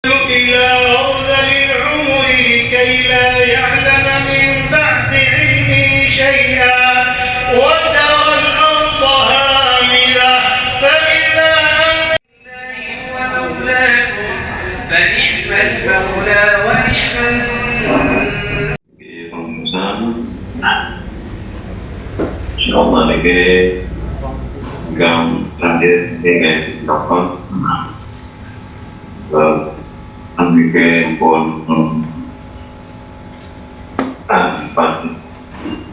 إلى أرذل العمر لكي لا يعلم من بعد علم شيئا وترى الأرض هامدة فإذا أنزلنا هو مولاكم فنعم المولى ونعم Insyaallah lagi gam terakhir dengan telepon ambil pun tanpa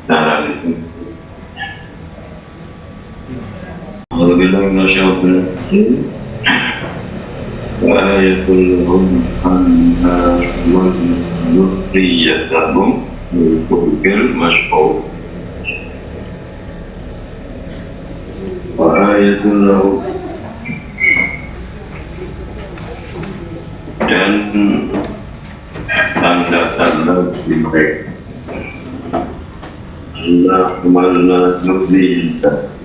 cara itu. Alhamdulillah masyaallah. Wa ayatul lahum anna wa nurriyatahum bil mashhur. Wa ayatul lahum dan tanda-tanda di mereka Allah kemana nurdi kita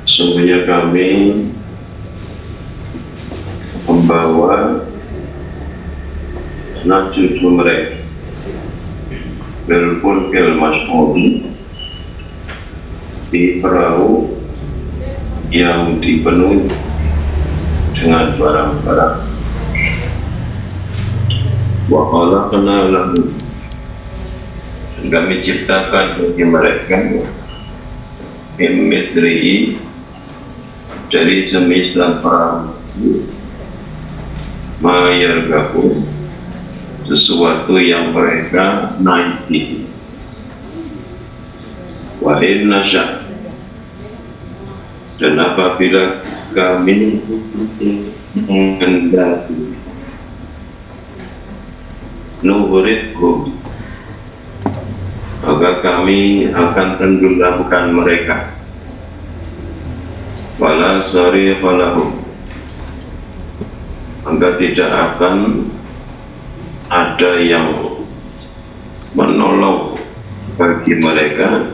sungguhnya kami membawa anak cucu mereka berpulkil masyhuri di perahu yang dipenuhi dengan barang-barang. Wa khalaqna lahum, kami ciptakan bagi mereka mimithlihi, dari semisal perahu ma yarghabu, sesuatu yang mereka naiki. Wa in nasya, dan apabila kami menghendaki nuhritkum, maka kami akan tenggelamkan mereka. Wala sariqa lahum, maka tidak akan ada yang menolong bagi mereka.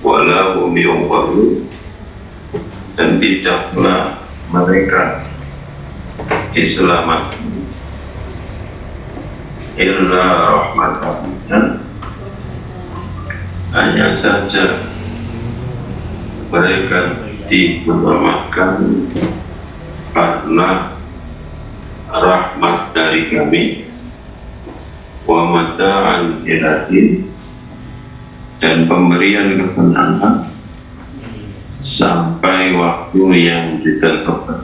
Wala hum yuqarun, dan tidaklah mereka diselamatkan. Illa rahmatan, hanya saja mereka diselamatkan karena rahmat dari kami. Wa mata'an ilahin, dan pemberian kesenangan sampai waktu yang ditentukan.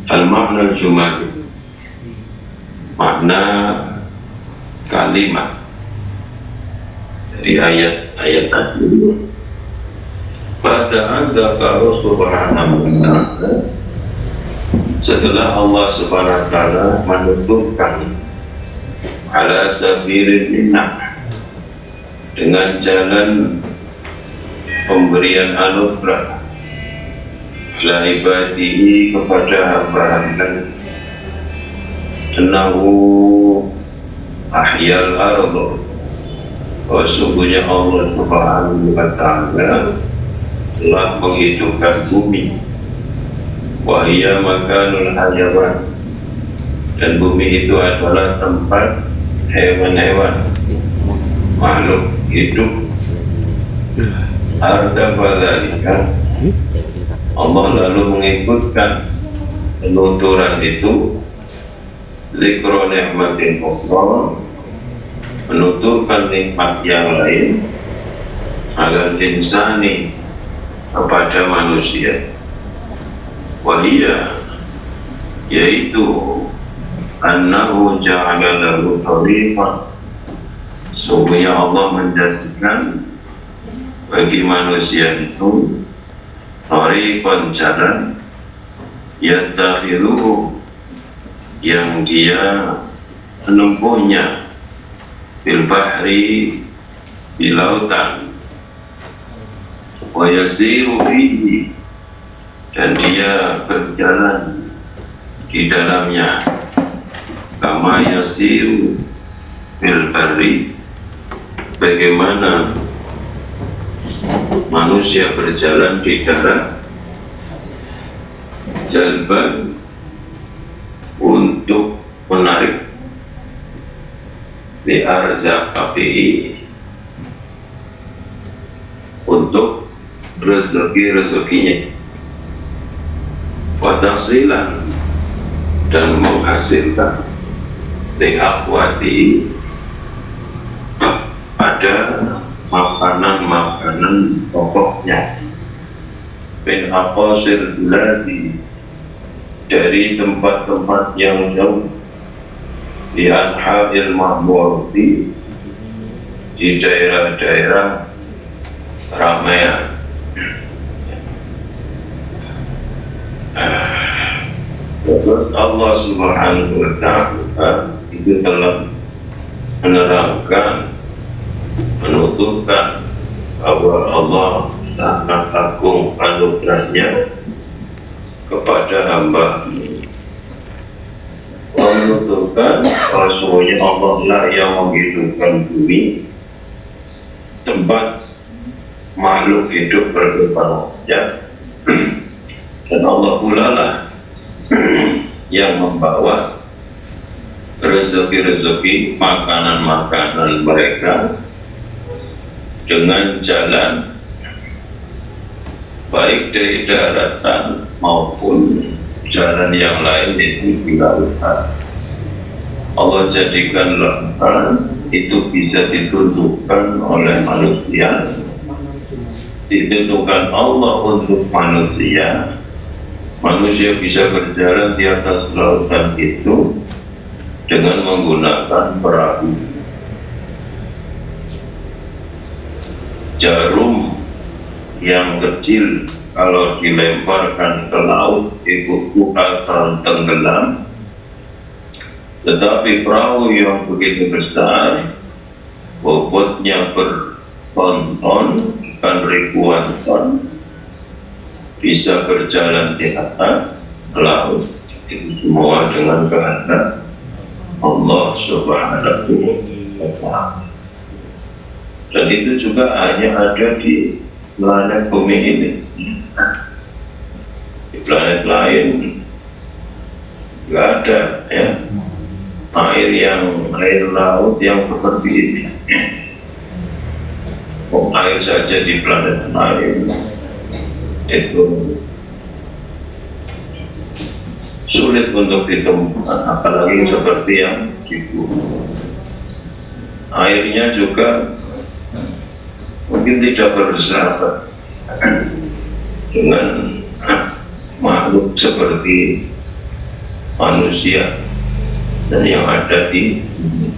Al-makna al-jumali, makna kalimat dari ayat-ayat tadi. Pada Allah subhanahu wa ta'ala, setelah Allah subhanahu wa ta'ala menentukan ala sabilil minnah, dengan jalan pemberian anugerah ala ibadihi, kepada hamba-hamba, Innahu ahyal ardu, sesungguhnya Allah subhanahu wa ta'ala telah menghidupkan bumi. Wa hiya makanul hayawan, dan bumi itu adalah tempat hewan-hewan, makhluk hidup. Arda balika, Allah lalu mengikutkan penuturan itu zikro nikmatin ukhra, menuturkan nikmat yang lain, agar insani, kepada manusia. Wahia, yaitu annahu ja'ala lahu tariqan, sungguhnya Allah menjadikan bagi manusia itu tariqan, jalan, yattakhidhuhu, yang dia menempuhnya, bil bahri, di lautan, wa yasiru fihi, dan dia berjalan di dalamnya, kama yasiru bil bahri, bagaimana manusia berjalan di darat. jalban untuk menarik di arzak KPI untuk rezeki-rezekinya, watasilan dan menghasilkan lihakwati ada makanan-makanan pokoknya bin aqasir biladi, dari tempat-tempat yang jauh, di anha'il ma'murti, di daerah-daerah ramaian. Terus Allah Subhanahu wa Ta'ala itu telah menerangkan, menutupkan bahwa Allah sangat agung anugerahnya kepada hamba, menutupkan bahwasanya Allah lah yang menghidupkan bumi, tempat makhluk hidup berkembang, ya. Dan Allah pula lah yang membawa rezeki-rezeki, makanan-makanan mereka dengan jalan baik dari daratan maupun jalan yang lain, itu di lautan. Allah jadikan lautan itu bisa ditunjukkan oleh manusia, ditentukan Allah untuk manusia. Manusia bisa berjalan di atas lautan itu dengan menggunakan perahu. Jarum yang kecil kalau dilemparkan ke laut itu akan tenggelam, tetapi perahu yang begitu besar, bobotnya berton-ton, kan ribuan ton, bisa berjalan di atas laut. Itu semua dengan kehendak Allah Subhanahu wa Ta'ala. Dan itu juga hanya ada di planet bumi ini. Di planet lain nggak ada, ya, air laut yang seperti ini. Air saja di planet lain itu sulit untuk ditemukan, apalagi seperti yang di bumi. Airnya juga mungkin tidak bersahabat dengan makhluk seperti manusia dan yang ada di bumi.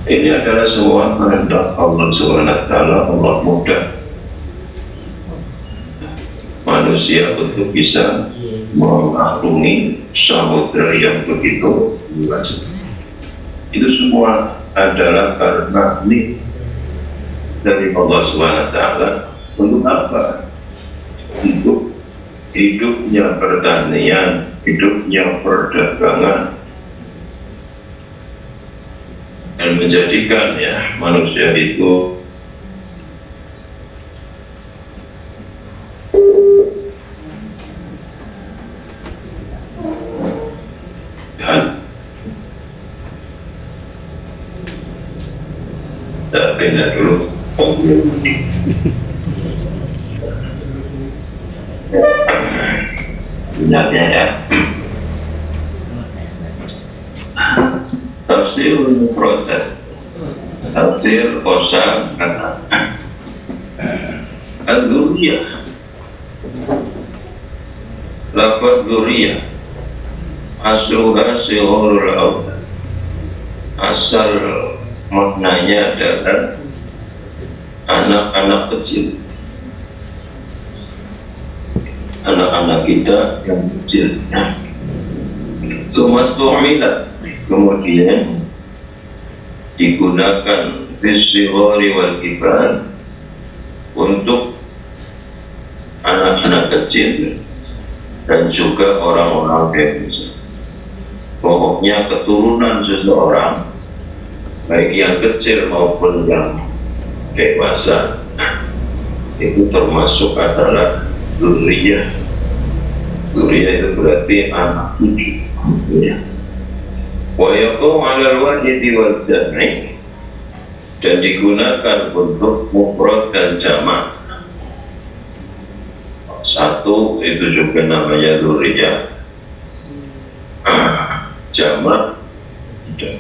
Ini adalah semua kehendak Allah SWT. Allah mudah manusia untuk bisa mengarungi samudera yang begitu luas. Itu semua adalah karena nikmat dari Allah SWT. Untuk apa? Hidupnya pertanian, hidupnya perdagangan, dan menjadikan, ya, manusia itu pindah dulu minyaknya, ya. Tafsir proses, tafsir kosa kata al-dzurriyah, lafaz dzurriyah asluha sighurul aulad, asal maknanya adalah anak-anak kecil, anak-anak kita yang kecil. Tumastu'milat, kemudian digunakan bis-sighari wal kibar untuk anak-anak kecil dan juga orang-orang dewasa. Pokoknya keturunan seseorang, baik yang kecil maupun yang dewasa, itu termasuk adalah Dzurriyyah. Dzurriyyah itu berarti anak cucu. Ya. Wa yaqau 'ala al-wahidi wal jam'i, dan digunakan untuk mufrad dan jamak. Satu itu juga namanya dzurriyyah, jamak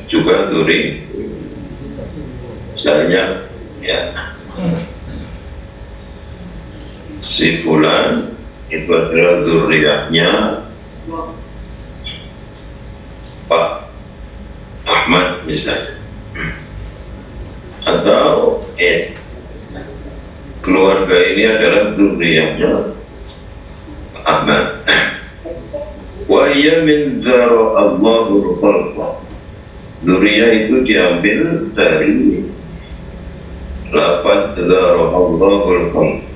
juga dzurriyyah. Misalnya ya, si fulan itu adalah dzurriyyahnya Pak Ahmad misalnya, atau keluarga ini adalah dzurriyyahnya Ahmad. Wa hiya min dzara Allahul khalqa. Dzurriyyah itu diambil dari lafaz dzara Allahul khalqa.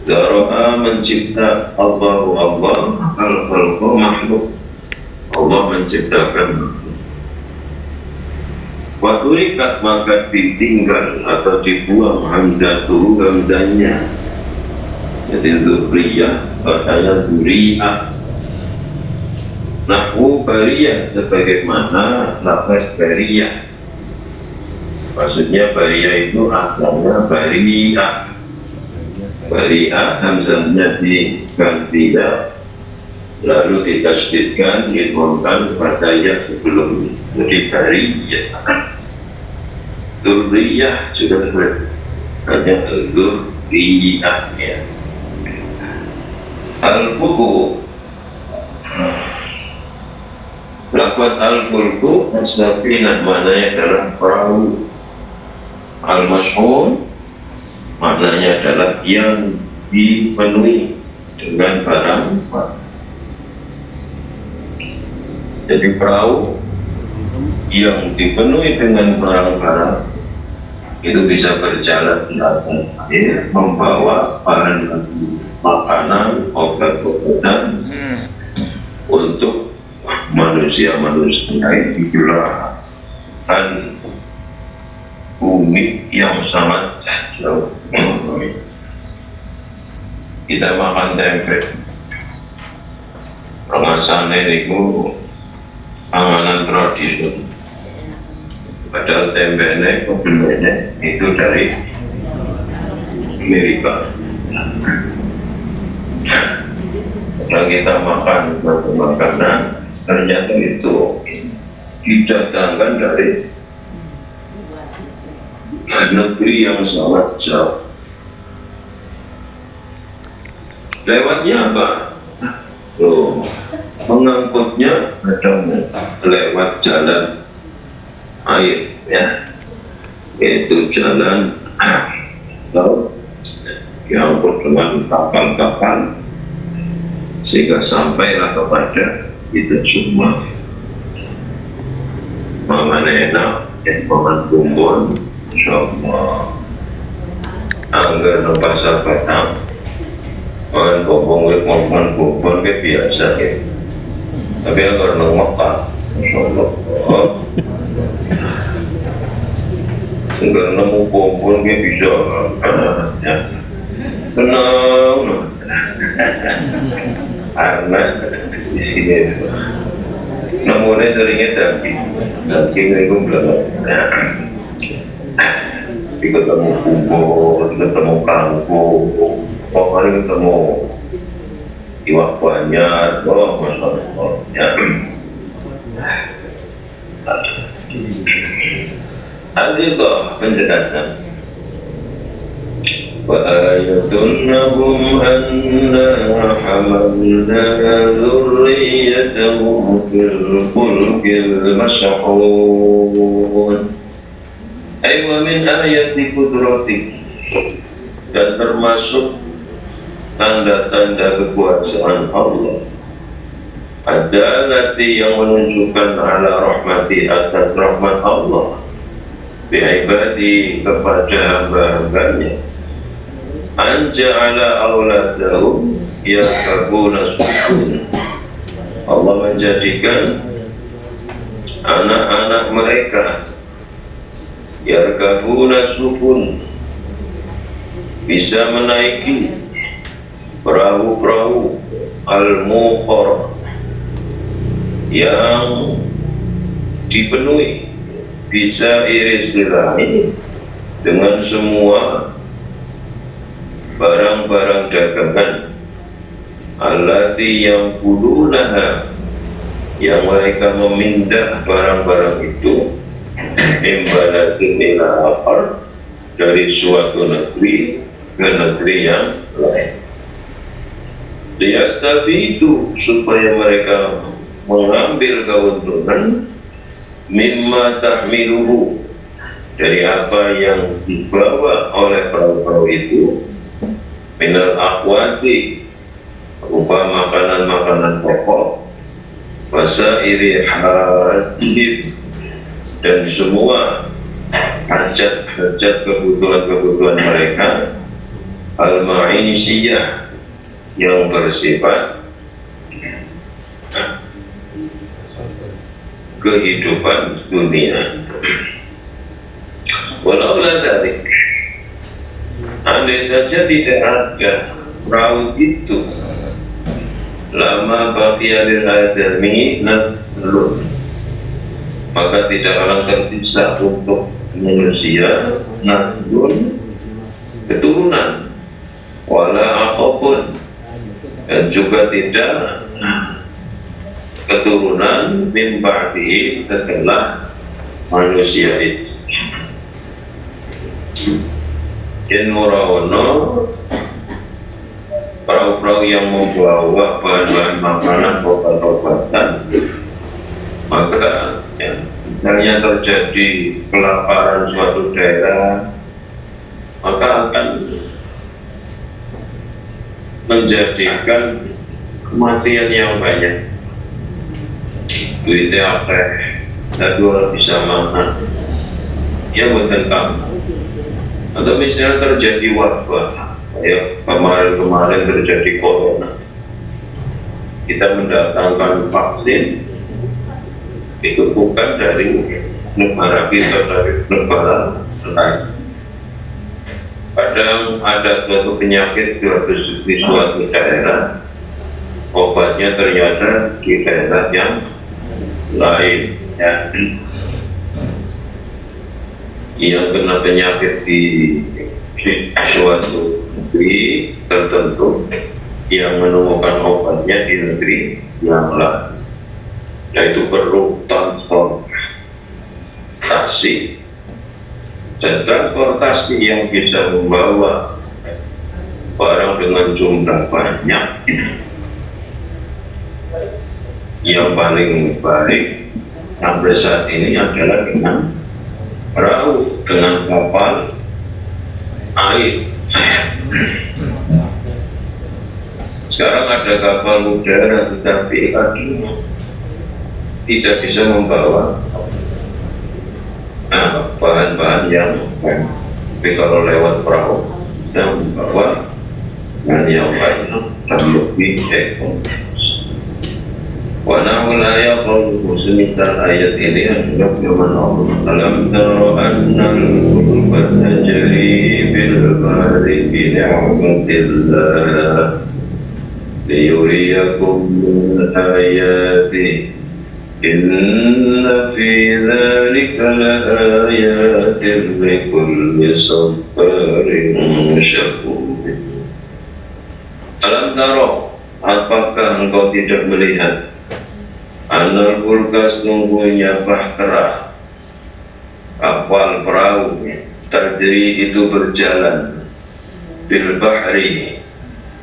Dzara mencipta, Allahu Allah, al-khalqa makhluk. Allah menciptakan makhluk. Wa turikat, maka ditinggal atau dibuang hamzatuhu, hamzanya. Jadi dzurriyyah katanya dzurriyyah. Nahwu bariyah, sebagaimana lafaz bariyah. Maksudnya bariyah itu asalnya bariyah. Bariyah hamzahnya diganti ya, lalu ditasydidkan, didhomkan pada ya sebelumnya. Jadi bariyah. Dzurriyyah juga hanya dzurriyyah ya. Al-Fulku, lafaz al-fulku as-safinah maknanya adalah perahu. Al-mashhun maknanya adalah yang dipenuhi dengan barang. Jadi perahu yang dipenuhi dengan barang-barang itu bisa berjalan di atas air, membawa bahan makanan, obat-obatan untuk manusia-manusia di belahan bumi yang sangat jauh. Kita makan tempe, pengasannya itu panganan tradisional. Padahal tempe kebenarannya itu dari Amerika. Kalau kita makan makanan, ternyata itu didatangkan dari negeri yang sangat jauh. Lewatnya apa? Mengangkutnya ada lewat jalan air ya, yaitu jalan laut, diangkut dengan kapal-kapal sehingga sampailah kepada kita semua. Makan enak, makan bumbon, insyaallah. Angger pasar petang, makan bumbon ke biasa ya. Tapi agar nongok, insyaallah. Enggak nemu bumbon ke bisa ya. Tenang. Karena di sini namanya seringnya daging itu belum. Ketemu bumbon, ketemu kangkung, pokoknya ketemu iwak banyak, masalah ya. Adillah penjelasan. وآية لهم أنا حملنا ذريتهم في الفلك المشحون. أي ومن آيات قدرته, dan termasuk tanda-tanda kekuasaan Allah, ada lati yang menunjukkan ala rahmati, atas rahmat Allah, bi'ibadi kepada hamba-hambanya, anja'ala awladahum yarkabuna sukun. Allah menjadikan anak-anak mereka yarkabuna sukun, bisa menaiki perahu-perahu al-muqar yang dipenuhi bisa iristilahi dengan semua barang-barang dagangan allati yang kulunaha yang mereka memindah barang-barang itu imbalatin ila akhar dari suatu negeri ke negeri yang lain. Liyastafi itu supaya mereka mengambil keuntungan mimma tahmiluhu dari apa yang dibawa oleh perahu-perahu itu minal akwati berupa makanan-makanan pokok wasairi hadib dan semua hajat-hajat kebutuhan-kebutuhan mereka al-ma'isiyah yang bersifat kehidupan dunia. Walau dari andai saja tidak ada perahu itu lama baqiya lil adami naslun maka tidak akan tersisa untuk manusia naslun keturunan wala apapun dan juga tidak keturunan min ba'dihi setelah manusia itu. Yen ora ono perahu-perahu yang membawa bahan-bahan makanan obat-obatan, maka ya, misalnya terjadi kelaparan suatu daerah, maka akan menjadikan kematian yang banyak. Duitnya akeh, tapi orang bisa makan, ya bukan kamu. Atau misalnya terjadi wabah, ya kemarin-kemarin terjadi corona, kita mendatangkan vaksin itu bukan dari negara kita, dari negara lain. Kadang ada suatu penyakit di suatu daerah, obatnya ternyata di daerah yang lain, ya. Yang kena penyakit di suatu negeri tertentu yang menemukan obatnya di negeri yang lain, yaitu perlu transportasi, dan transportasi yang bisa membawa barang dengan jumlah banyak yang paling baik sampai saat ini adalah dengan perahu, dengan kapal air. Sekarang ada kapal udara tetapi tidak bisa membawa bahan-bahan yang banyak. Tapi kalau lewat perahu bisa membawa bahan yang banyak dan lebih ekonomis. Wanahul ayat qauluhu semisal ayat ini adalah firman Allah. Alam tara annal fulka tajri bil bahri bi ni'matillah liyuriyakum min ayatihi inna fi dzalika laayatin likulli sabarin syakur. Alam tara, apakah engkau tidak melihat Anal fulka sesungguhnya bahtera kapal perahu tajri itu berjalan bil bahri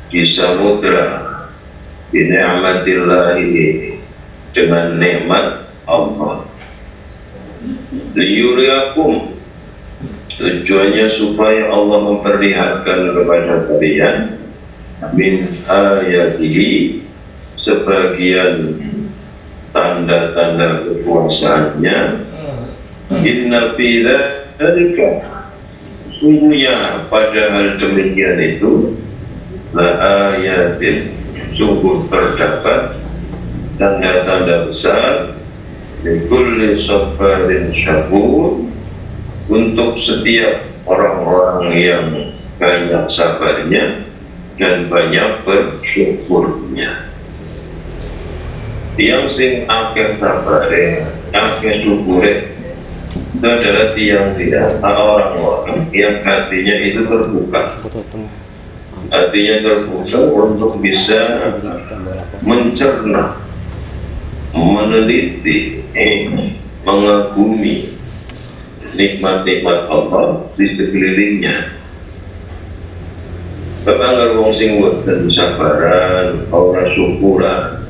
di samudra bi ni'matillahi dengan nikmat Allah. Liyuriyakum tujuannya supaya Allah memperlihatkan kepada kalian min ayatihi sebagian tanda-tanda kekuasaannya. Inna fi dzalika sungguhnya pada hal demikian itu la ayatin sungguh terdapat tanda-tanda besar likulli sabarin syakur untuk setiap orang-orang yang banyak sabarnya dan banyak bersyukurnya. Tiang sing akeh sabare, akeh syukure itu adalah tiang tidak orang-orang yang hatinya itu terbuka. Hatinya terbuka untuk bisa mencerna, meneliti, mengagumi nikmat-nikmat Allah di sekelilingnya. Bapak nggak wong sing boten sabaran, ora syukuran.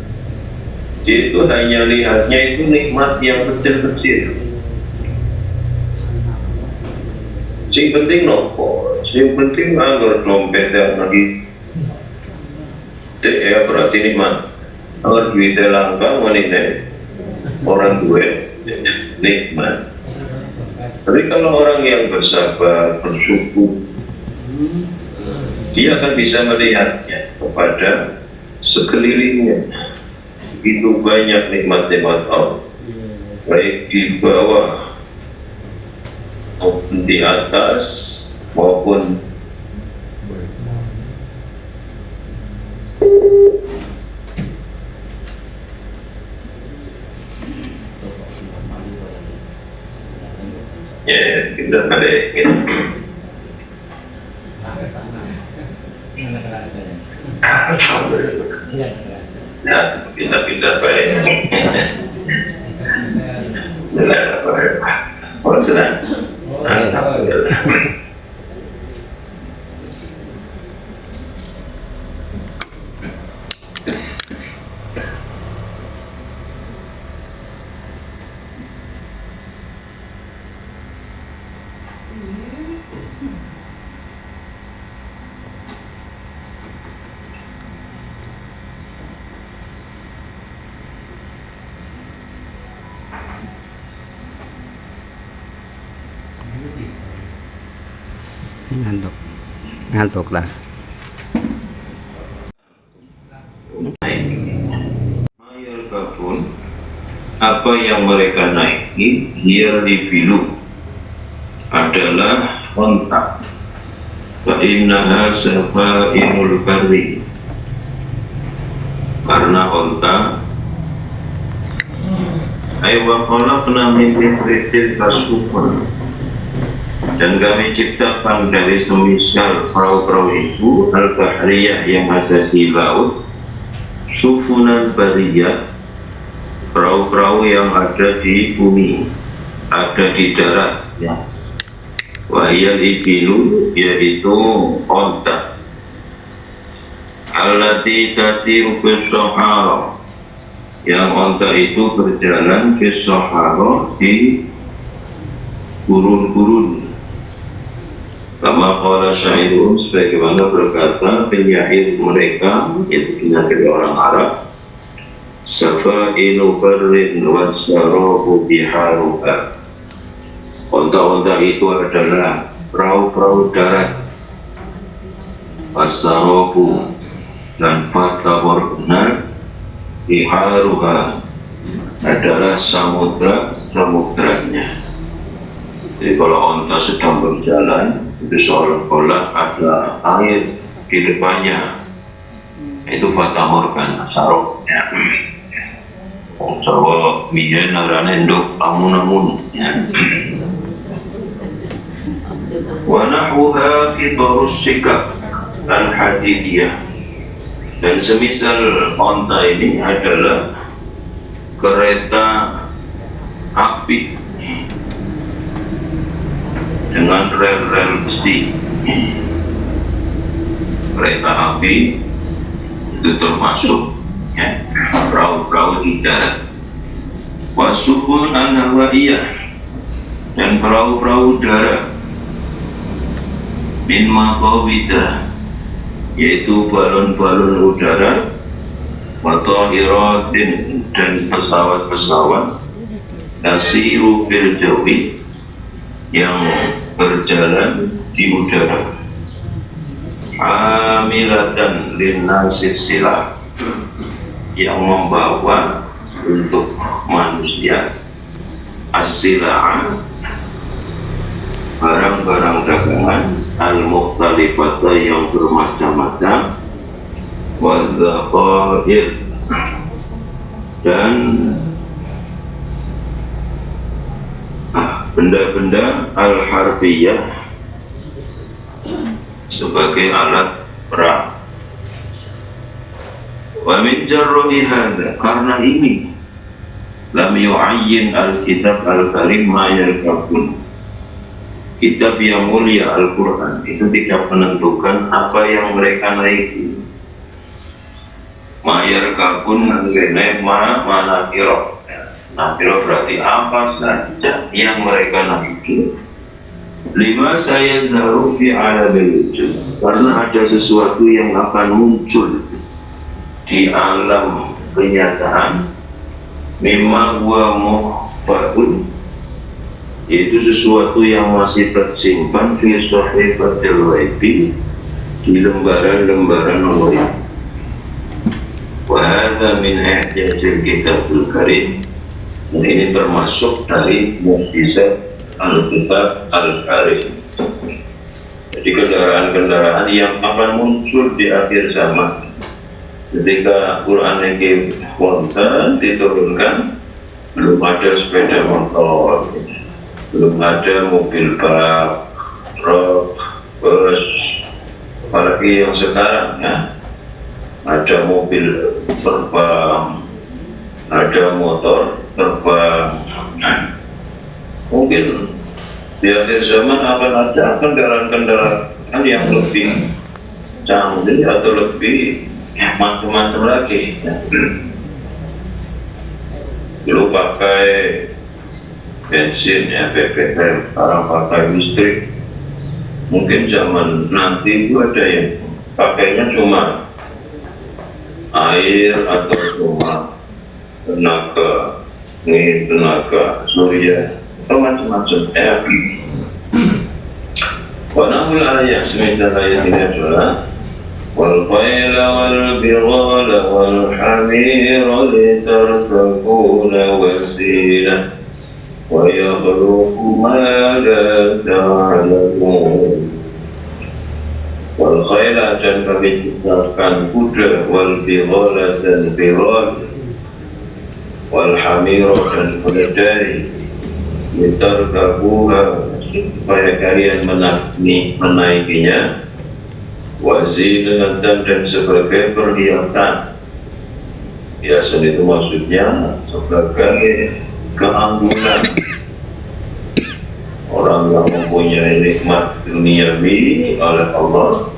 Itu hanya lihatnya itu nikmat yang kecil-kecil. Sing penting nopo, sing penting anggar dompet yang lagi. Ya berarti nikmat. Anggar duitnya langka, wanita orang tua nikmat. Tapi kalau orang yang bersabar, bersyukur, dia akan bisa melihatnya kepada sekelilingnya. Itu banyak nikmat-nikmat Allah, baik di bawah maupun di atas maupun ya kita balik nah kita pindah balik ngantuk lah. Mayal kabun apa yang mereka naiki dia dibilu adalah onta. Fa'innaha safa'inul barri, karena onta aywakola pernah mimpi kasupun, dan kami ciptakan dari semisal perahu-perahu itu al-bahriyah yang ada di laut, sufunan bariyah, perahu-perahu yang ada di bumi, ada di darat ya. Wahiyal ibilu, yaitu onta, allati tatiru bis-sahara, yang onta itu berjalan bis-sahara di gurun-gurun. Kama qala syairun, sebagaimana berkata penyair mereka, yaitu penyakit orang Arab, safa'inu barrin wasyarabu biharuka. Onta-onta itu adalah perahu-perahu darat, wasyarabu dan fatawar benar, biharuka adalah samudra-samudranya. Jadi kalau onta sedang berjalan, itu seolah-olah ada air di depannya, itu fata morgana saroknya. Jawa biyen narane nduk amun-amun ya. Wa nahwuha kibarus sikak al-hadidiyah, dan semisal onta ini adalah kereta api dengan rel-rel besi. Kereta api itu termasuk ya, perahu-perahu di darat. Wasufun an-hawaiyah, dan perahu-perahu darat. Min maqawida, yaitu balon-balon udara. Wa tahiratin, dan pesawat-pesawat. Tasiru bil jawi, yang berjalan di udara. Amilatan linnasir silah, yang membawa untuk manusia as-silah, barang-barang dagangan, al-mukhtalifata yang bermacam-macam, wadzaqair dan benda-benda al-harbiyah sebagai alat perang. Wa min jarri hadza, karena ini lam yu'ayyin al-kitab al-karim ma yarkabun, kitab yang mulia Al-Quran itu tidak menentukan apa yang mereka naiki. Ma yarkabun nangene mana kira. Nakiro berarti apa saja yang mereka naiki. Lima saya taruh fi alamil wujud, karena ada sesuatu yang akan muncul di alam kenyataan. Mimma huwa mukhfaun, yaitu sesuatu yang masih tersimpan fi sahifatil ghaibi, di lembaran-lembaran ghaib. Wa hadza min i'jazil kitabul karim, dan ini termasuk dari mukjizat Al-Kitab Al-Karim. Jadi kendaraan-kendaraan yang akan muncul di akhir zaman, ketika Quran ini wonten diturunkan, belum ada sepeda motor, belum ada mobil bak, truk, bus, apalagi yang sekarang ya, ada mobil terbang, ada motor terbang. Mungkin di akhir zaman akan ada kendaraan-kendaraan yang lebih canggih atau lebih macam-macam lagi. Dulu pakai bensin ya, BBM, sekarang pakai listrik. Mungkin zaman nanti itu ada yang pakainya cuma air atau cuma tenaga surya atau macam-macam energi. Wanahul ayat, semisal ayat ini adalah wal khayla wal bighala wal hamira litarkabuna wasilah wa yakhluqu ma la ta'lamun. Wal khayla, dan kami ciptakan kuda, wal bighala dan bighal, wal hamira dan keledai, litarkabuha supaya kalian menaikinya, wazinatan dan sebagai perhiasan. Hiasan itu maksudnya sebagai keanggunan. Orang yang mempunyai nikmat duniawi oleh Allah,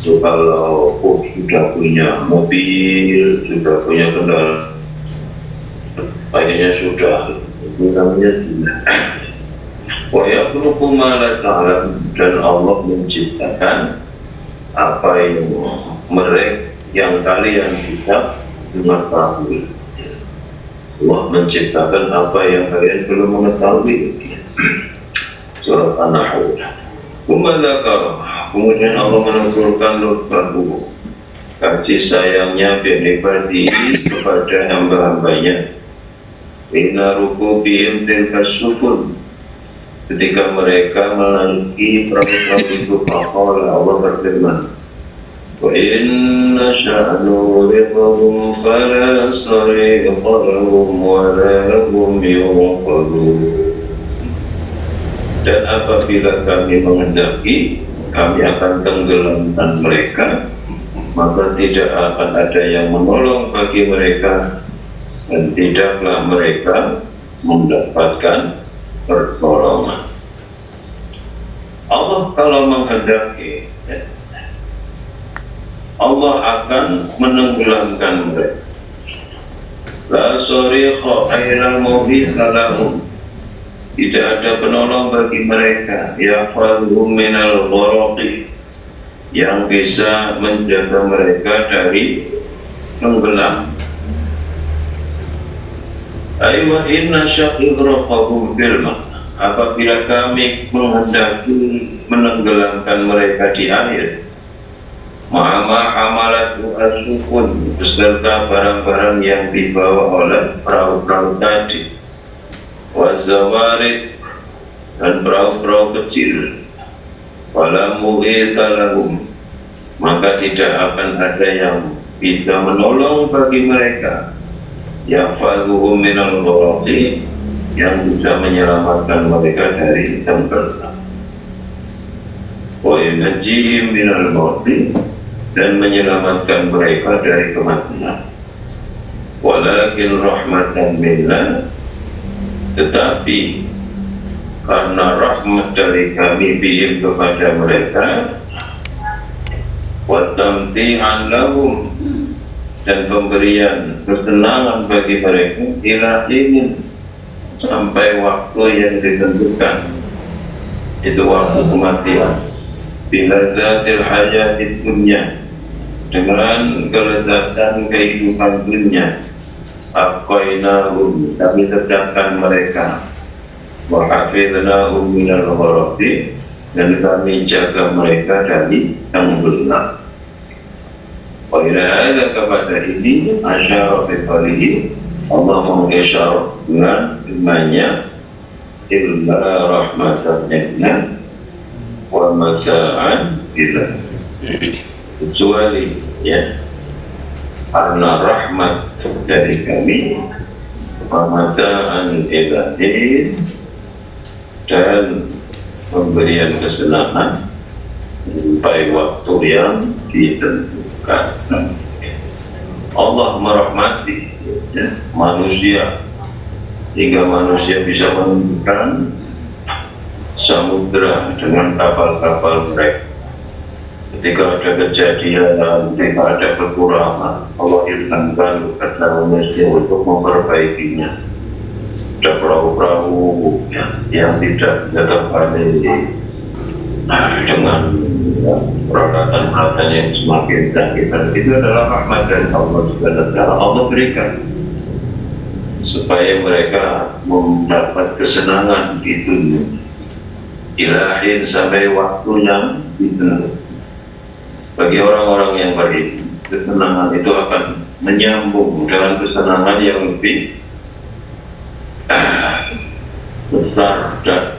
so kalau sudah punya mobil, sudah punya kendaraan, akhirnya sudah, itu namanya sudah. Wa yakhluqu ma la ta'lam, dan Allah menciptakan apa yang kalian tidak mengetahui. Allah menciptakan apa yang kalian belum mengetahui. Surat An-Nahl. Kemudian Allah menuturkan lutfahu, kasih sayangnya bi'ibadi kepada hamba-hambanya. Inna rukubihim tilka syukun, ketika mereka menaiki perahu itu, maka Allah berfirman, wa inna sya'nu ribahum fala sariqahum wa lahum yuqadun. Dan apabila kami menghendaki, kami akan tenggelamkan mereka, maka tidak akan ada yang menolong bagi mereka, dan tidaklah mereka mendapatkan pertolongan. Allah kalau menghendaki, Allah akan menenggelamkan mereka. La sariqa ainal muhitha lahum, tidak ada penolong bagi mereka, yahfazuhum minal gharaqi, yang bisa menjaga mereka dari tenggelam. Aywa inna sya'ibraqahum bil ma', apabila kami menghendaki menenggelamkan mereka di air, ma'ama hamalatu asukun, beserta barang-barang yang dibawa oleh perahu-perahu tadi, wazawarid, dan perahu-perahu kecil, Wala mughitha lahum, maka tidak akan ada yang bisa menolong bagi mereka, yahfazuhum minal gharaqi, yang bisa menyelamatkan mereka dari tenggelam, wa yunajjihim minal mauti, dan menyelamatkan mereka dari kematian. Walakin rahmatan minna, tetapi karena rahmat dari kami bihim kepada mereka, wa tamti'an lahum, dan pemberian kesenangan bagi mereka, ila ingin sampai waktu yang ditentukan, itu waktu kematian. Bilazzatil hayatid dunya, dengan kelezatan kehidupan dunia. Aqainahum, kami tetapkan mereka, wa hafidnahum minal gharaqi, dan kami jaga mereka dari tenggelam. Wa ila hadza, kepada ini asyara bi qalihi, Allah mengisyarat dengan firman-Nya, illa rahmatan minna wa mata'an ila, kecuali ya karena rahmat dari kami, wa mata'an ilahi, dan pemberian kesenangan sampai waktu yang ditentukan. Allah merahmati ya, manusia hingga manusia bisa menentukan samudra dengan kapal-kapal mereka. Ketika ada kejadian, ketika ada kekurangan, Allah hilangkan kepada manusia untuk memperbaikinya. Ada perahu-perahu yang tidak bisa terbalik dengan peralatan-peralatan yang semakin canggih, dan itu adalah rahmat dari Allah Subhanahu wa Ta'ala. Allah berikan supaya mereka mendapat kesenangan di dunia, ilahin sampai waktu yang ditentukan. Bagi orang-orang yang beriman, kesenangan itu akan menyambung dengan kesenangan yang lebih besar. Dan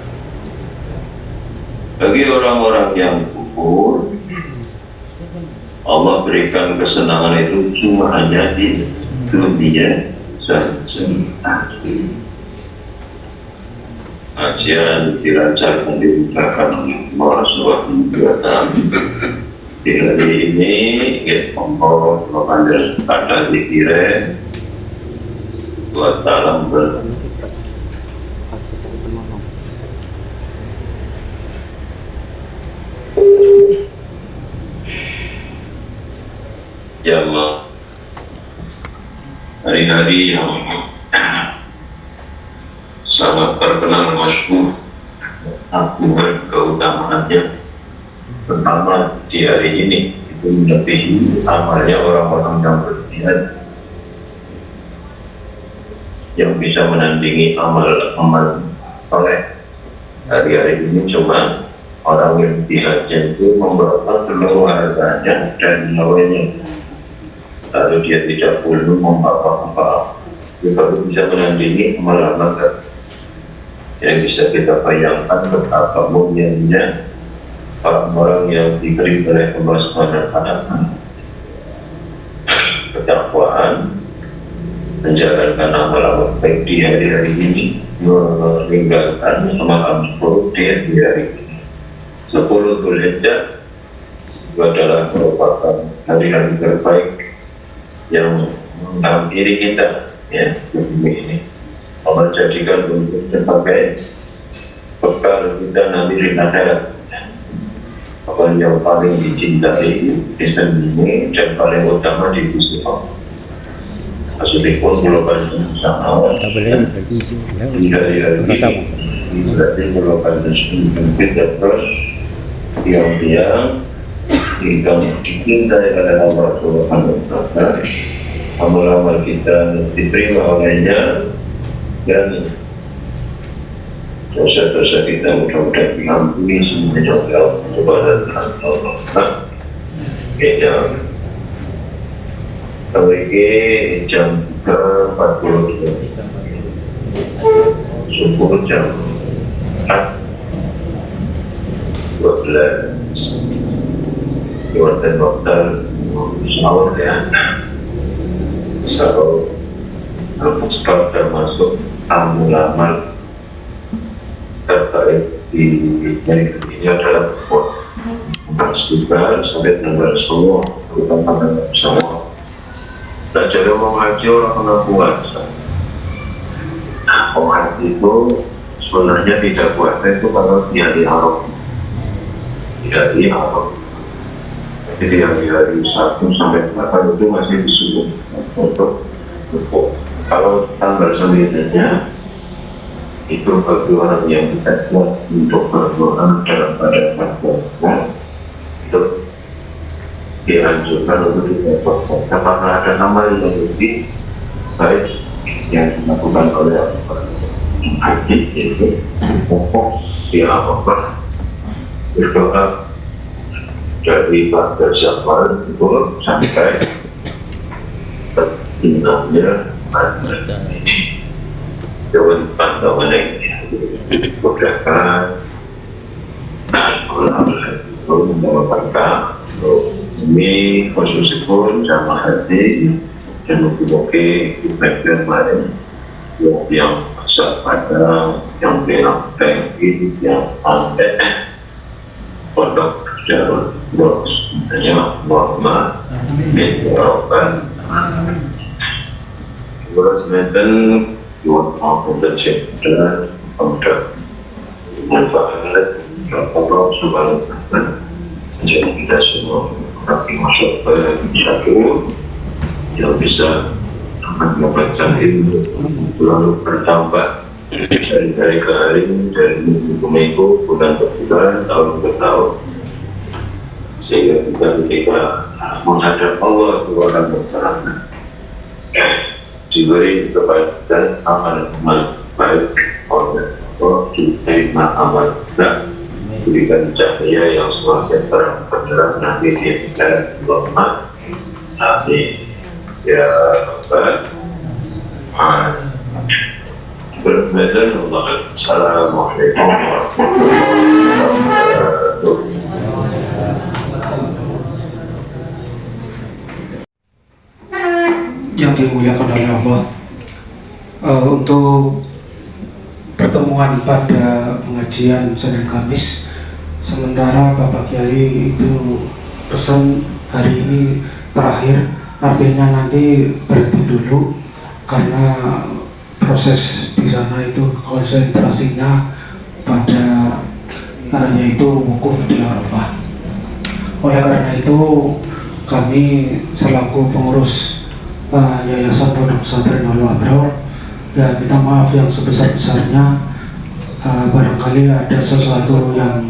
bagi orang-orang yang kufur, Allah berikan kesenangan itu cuma hanya di dunia saja. Kajian dilancarkan diucapkan oleh Allah Subhanahu wa Ta'ala. Di hari ini kita membawa kepada kata dikira buat dalam yang hari-hari yang sangat terkenal masyhur akan keutamaannya. Pertama, di hari ini itu melebihi amalnya orang-orang yang berjihad, yang bisa menandingi amal soleh. Hari-hari ini cuma orang yang jihadnya itu membawa seluruh hartanya dan nyawanya, lalu dia tidak perlu membawa apa-apa, dia baru bisa menandingi amal-amal yang bisa kita bayangkan betapa mulianya orang-orang yang diberi oleh Allah Subhanahu wa Ta'ala ketakwaan, menjalankan amal-amal baik di hari-hari ini, meninggalkan amal-amal buruk di hari-hari ini. 10 Dzulhijjah itu adalah merupakan hari-hari terbaik yang menghampiri kita ya di bumi ini. Allah jadikan untuk sebagai bekal kita nanti di akhirat. Apa yang paling dicintai di sini dan paling utama di sisi Allah. Maksudnya pun melakukan sama dari hari ini berarti melakukan kita terus diam-diam hingga dicintai oleh Allah Subhanahu wa Ta'ala. Amal-amal kita diterima olehnya dan dosa-dosa kita mudah-mudahan diampuni semuanya kepada Allah. Kita memiliki jam 3.42 subuh jam 4 12 Iwatan dokter sahur ya. Sahur cepat termasuk tamu lamar terkait di ini adalah membahas juga sampai nomor semua terutama semua dan jadi mau ngaji orang kena puasa. Nah, orang itu sebenarnya tidak puasa itu kalau dia di Arab, jadi hari 1 sampai 8 itu masih disuruh untuk berpuasa. Kalau tanggal 9-nya itu bagi orang yang tidak kuat untuk berdoa dalam keadaan puasa itu dianjurkan untuk tidak berpuasa karena ada nama yang lebih baik yang dilakukan oleh hadis itu pokok dilakukan berdoa dari pada Syawal itu sampai tertinamnya Dewan Pandangan yang beberapa ulama itu membawakan ini khusus pun sama hati dan mungkin ibadah kemarin yang asal pada yang bilang tengki yang pandai pondok dalam bos hanya Muhammad bin Rabbah terus meten buat aku tercipta untuk manfaat Allah Subhanahu wa Ta'ala. Jadi kita semua orang masuk ke satu yang bisa mendapatkan ilmu lalu bertambah dari ke hari, dari minggu ke minggu, bulan ke bulan, tahun ke tahun, sehingga kita menghadap Allah Subhanahu wa Ta'ala diberi kebaikan amal baik oleh Allah, diterima amal dan diberikan cahaya yang semakin terang benderang nanti di dalam lama nanti ya bermedal Allah. Assalamualaikum warahmatullahi wabarakatuh. Yang dimuliakan oleh Allah, untuk pertemuan pada pengajian Senin Kamis, sementara Bapak Kiai itu pesan hari ini terakhir, artinya nanti berhenti dulu karena proses di sana itu konsentrasinya pada yaitu wukuf di Arafah. Oleh karena itu kami selaku pengurus Yayasan Pondok Pesantren Al-Abraar ya minta maaf yang sebesar-besarnya, barangkali ada sesuatu yang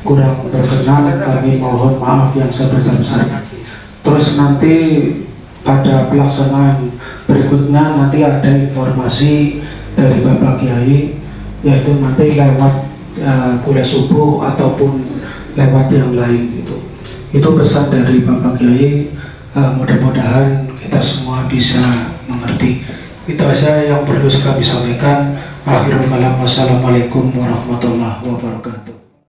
kurang berkenan, kami mohon maaf yang sebesar-besarnya. Terus nanti pada pelaksanaan berikutnya nanti ada informasi dari Bapak Kiai, yaitu nanti lewat kuliah subuh ataupun lewat yang lain itu pesan dari Bapak Kiai. Mudah-mudahan kita semua bisa mengerti. Itu saja yang perlu kami sampaikan. Akhirul kalam, wassalamualaikum warahmatullahi wabarakatuh.